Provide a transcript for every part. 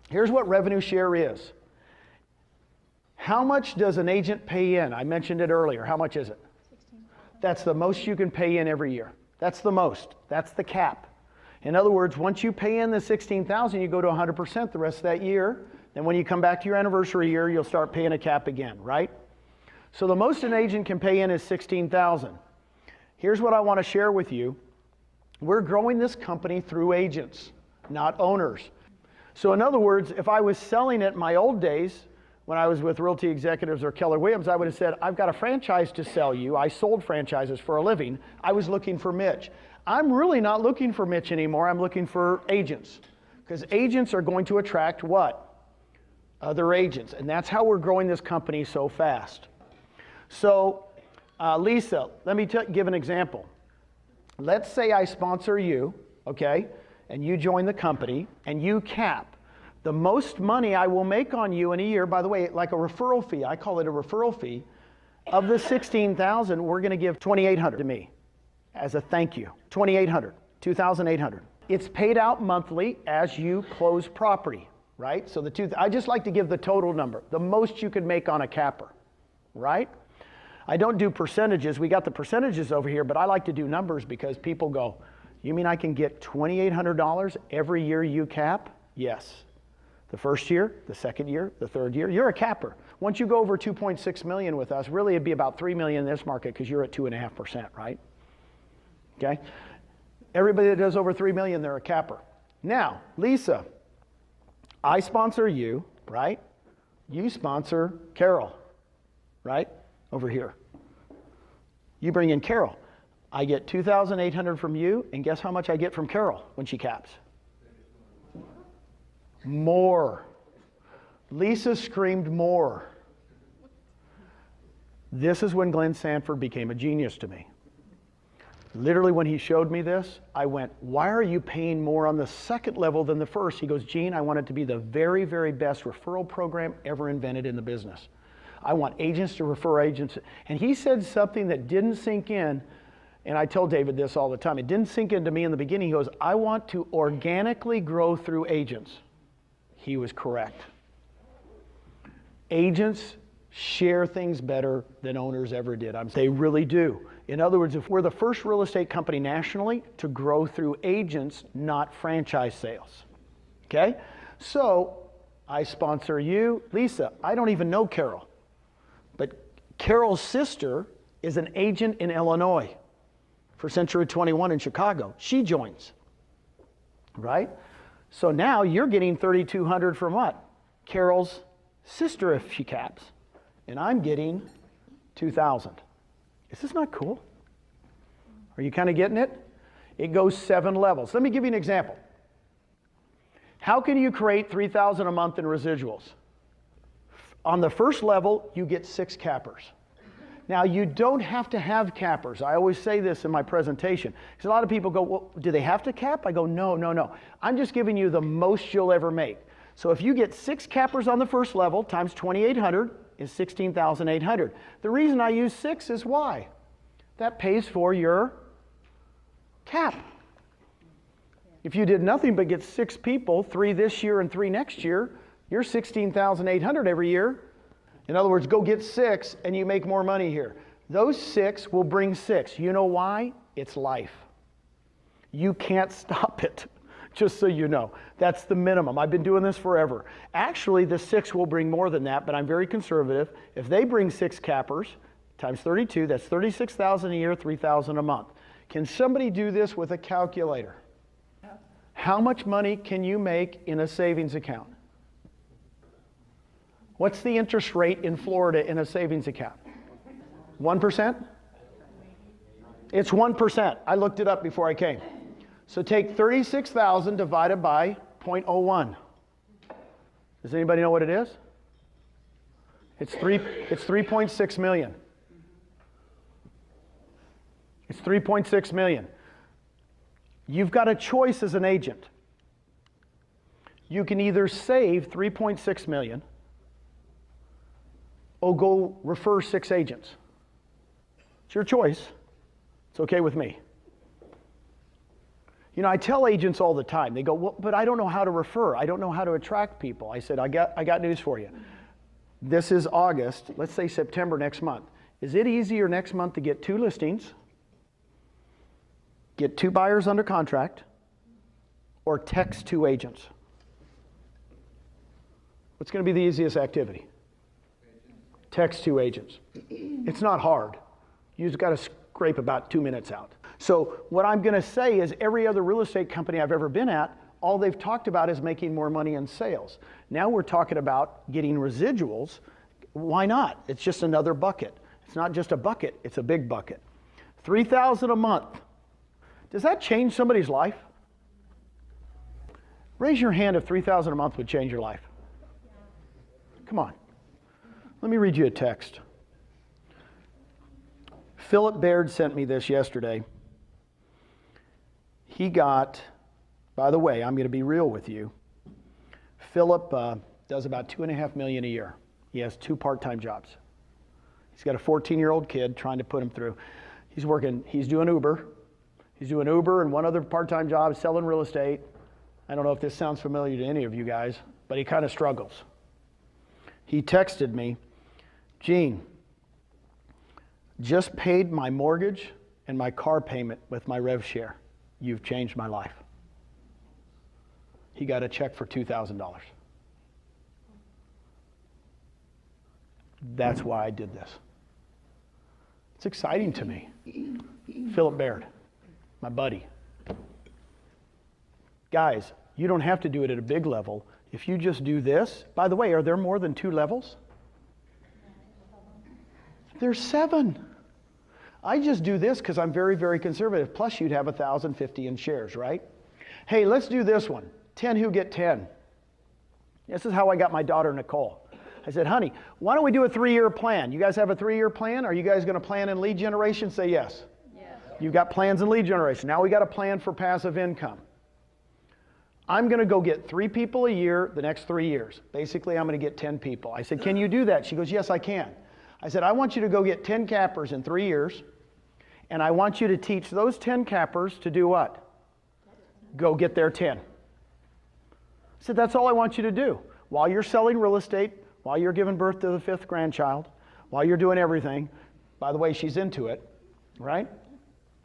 Here's what revenue share is. How much does an agent pay in? I mentioned it earlier. How much is it? 16,000. That's the most you can pay in every year. That's the most. That's the cap. In other words, once you pay in the 16,000, you go to 100% the rest of that year. Then when you come back to your anniversary year, you'll start paying a cap again, right? So the most an agent can pay in is 16,000. Here's what I want to share with you. We're growing this company through agents, not owners. So in other words, if I was selling it in my old days, when I was with Realty Executives or Keller Williams, I would have said, I've got a franchise to sell you. I sold franchises for a living. I was looking for Mitch. I'm really not looking for Mitch anymore. I'm looking for agents. Because agents are going to attract what? Other agents. And that's how we're growing this company so fast. So, Lisa, let me give an example. Let's say I sponsor you, okay, and you join the company, and you cap. The most money I will make on you in a year, by the way, like a referral fee, I call it a referral fee, of the 16,000, we're going to give 2,800 to me as a thank you. 2,800, 2,800. It's paid out monthly as you close property, right? So I just like to give the total number, the most you could make on a capper, right? I don't do percentages. We got the percentages over here, but I like to do numbers because people go, you mean I can get $2,800 every year you cap? Yes. The first year, the second year, the third year, you're a capper. Once you go over 2.6 million with us, really it'd be about 3 million in this market because you're at 2.5%, right? Okay? Everybody that does over 3 million, they're a capper. Now, Lisa, I sponsor you, right? You sponsor Carol, right? Over here. You bring in Carol. I get 2,800 from you, and guess how much I get from Carol when she caps? More. Lisa screamed more. This is when Glenn Sanford became a genius to me. Literally when he showed me this, I went, why are you paying more on the second level than the first? He goes, Gene, I want it to be the very, very best referral program ever invented in the business. I want agents to refer agents. And he said something that didn't sink in, and I tell David this all the time. It didn't sink into me in the beginning. He goes, I want to organically grow through agents. He was correct. Agents share things better than owners ever did. They really do. In other words, if we're the first real estate company nationally to grow through agents, not franchise sales. Okay? So I sponsor you. Lisa, I don't even know Carol. But Carol's sister is an agent in Illinois for Century 21 in Chicago. She joins. Right? So now you're getting 3,200 from what? Carol's sister if she caps. And I'm getting 2,000. Is this not cool? Are you kind of getting it? It goes 7 levels. Let me give you an example. How can you create 3,000 a month in residuals? On the first level, you get 6 cappers. Now, you don't have to have cappers. I always say this in my presentation. Because a lot of people go, well, do they have to cap? I go, no, no, no. I'm just giving you the most you'll ever make. So if you get 6 cappers on the first level times 2,800 is 16,800. The reason I use 6 is why? That pays for your cap. If you did nothing but get 6 people, 3 this year and 3 next year, you're 16,800 every year. In other words, go get 6 and you make more money here. Those 6 will bring 6. You know why? It's life. You can't stop it, just so you know. That's the minimum. I've been doing this forever. Actually, the 6 will bring more than that, but I'm very conservative. If they bring 6 cappers times 32, that's 36,000 a year, 3,000 a month. Can somebody do this with a calculator? How much money can you make in a savings account? What's the interest rate in Florida in a savings account? 1%? It's 1%. I looked it up before I came. So take 36,000 divided by 0.01. Does anybody know what it is? It's 3.6 million. It's 3.6 million. You've got a choice as an agent. You can either save 3.6 million or go refer 6 agents. It's your choice. It's okay with me. You know, I tell agents all the time, they go, well, but I don't know how to refer. I don't know how to attract people. I said, I got news for you. This is August, let's say September next month. Is it easier next month to get 2 listings, get 2 buyers under contract, or text 2 agents? What's going to be the easiest activity? Text 2 agents. It's not hard. You just got to scrape about 2 minutes out. So what I'm going to say is every other real estate company I've ever been at, all they've talked about is making more money in sales. Now we're talking about getting residuals. Why not? It's just another bucket. It's not just a bucket, it's a big bucket. $3,000 a month. Does that change somebody's life? Raise your hand if $3,000 a month would change your life. Come on. Let me read you a text. Philip Baird sent me this yesterday. He got, by the way, I'm going to be real with you. Philip does about $2.5 million a year. He has 2 part-time jobs. He's got a 14-year-old kid trying to put him through. He's doing Uber. He's doing Uber and 1 other part-time job, selling real estate. I don't know if this sounds familiar to any of you guys, but he kind of struggles. He texted me, Gene, just paid my mortgage and my car payment with my rev share. You've changed my life. He got a check for $2,000. That's why I did this. It's exciting to me. Philip Baird, my buddy. Guys, you don't have to do it at a big level. If you just do this, by the way, are there more than 2 levels? There's 7. I just do this because I'm very, very conservative. Plus, you'd have 1,050 in shares, right? Hey, let's do this one. 10 who get 10. This is how I got my daughter, Nicole. I said, honey, why don't we do a 3-year plan? You guys have a 3-year plan? Are you guys going to plan in lead generation? Say yes. Yes. You've got plans in lead generation. Now we got a plan for passive income. I'm going to go get 3 people a year the next 3 years. Basically, I'm going to get 10 people. I said, can you do that? She goes, yes, I can. I said, I want you to go get 10 cappers in 3 years, and I want you to teach those 10 cappers to do what? Go get their 10. I said, that's all I want you to do. While you're selling real estate, while you're giving birth to the 5th grandchild, while you're doing everything, by the way, she's into it, right?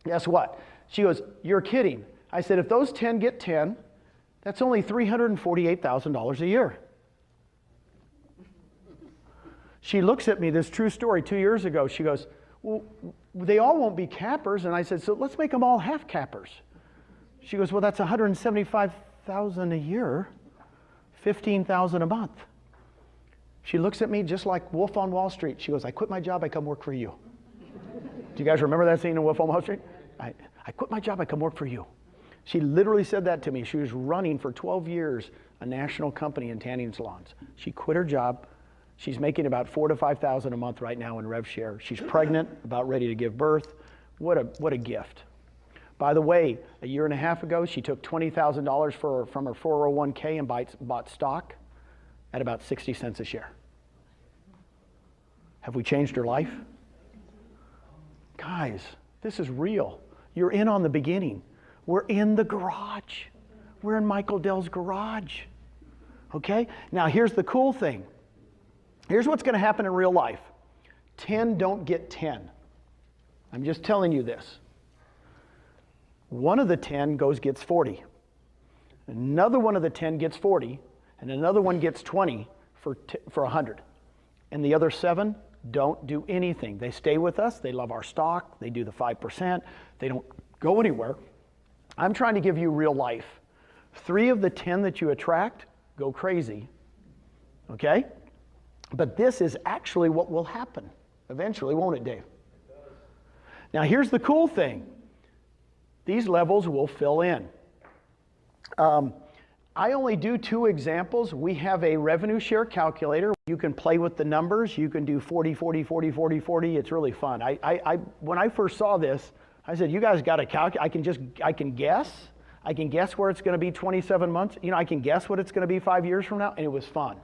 Guess what? She goes, you're kidding. I said, if those 10 get 10, that's only $348,000 a year. She looks at me, this true story, 2 years ago. She goes, well, they all won't be cappers. And I said, so let's make them all half cappers. She goes, well, that's $175,000 a year, $15,000 a month. She looks at me just like Wolf on Wall Street. She goes, I quit my job, I come work for you. Do you guys remember that scene in Wolf on Wall Street? I quit my job, I come work for you. She literally said that to me. She was running for 12 years a national company in tanning salons. She quit her job. She's making about $4,000 to $5,000 a month right now in rev share. She's pregnant, about ready to give birth. What a gift. By the way, a year and a half ago, she took $20,000 from her 401k and bought stock at about 60 cents a share. Have we changed her life? Guys, this is real. You're in on the beginning. We're in the garage. We're in Michael Dell's garage. Okay? Now here's the cool thing. Here's what's going to happen in real life. 10 don't get 10. I'm just telling you this. One of the 10 gets 40. Another one of the 10 gets 40. And another one gets 20 for 100. And the other 7 don't do anything. They stay with us. They love our stock. They do the 5%. They don't go anywhere. I'm trying to give you real life. 3 of the 10 that you attract go crazy. Okay? But this is actually what will happen eventually, won't it, Dave? Now, here's the cool thing. These levels will fill in. I only do 2 examples. We have a revenue share calculator. You can play with the numbers. You can do 40, 40, 40, 40, 40. It's really fun. When I first saw this, I said, you guys got to calculate. I can guess. I can guess where it's going to be 27 months. You know, I can guess what it's going to be 5 years from now, and it was fun.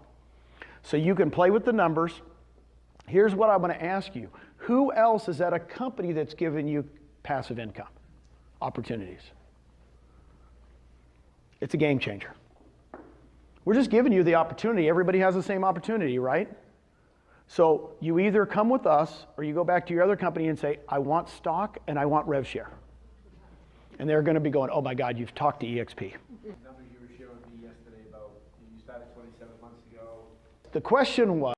So you can play with the numbers. Here's what I'm going to ask you. Who else is at a company that's giving you passive income opportunities? It's a game changer. We're just giving you the opportunity. Everybody has the same opportunity, right? So you either come with us or you go back to your other company and say, I want stock and I want rev share. And they're going to be going, oh my God, you've talked to EXP. Numbers you were sharing with me yesterday about you started 27 months ago. The question was,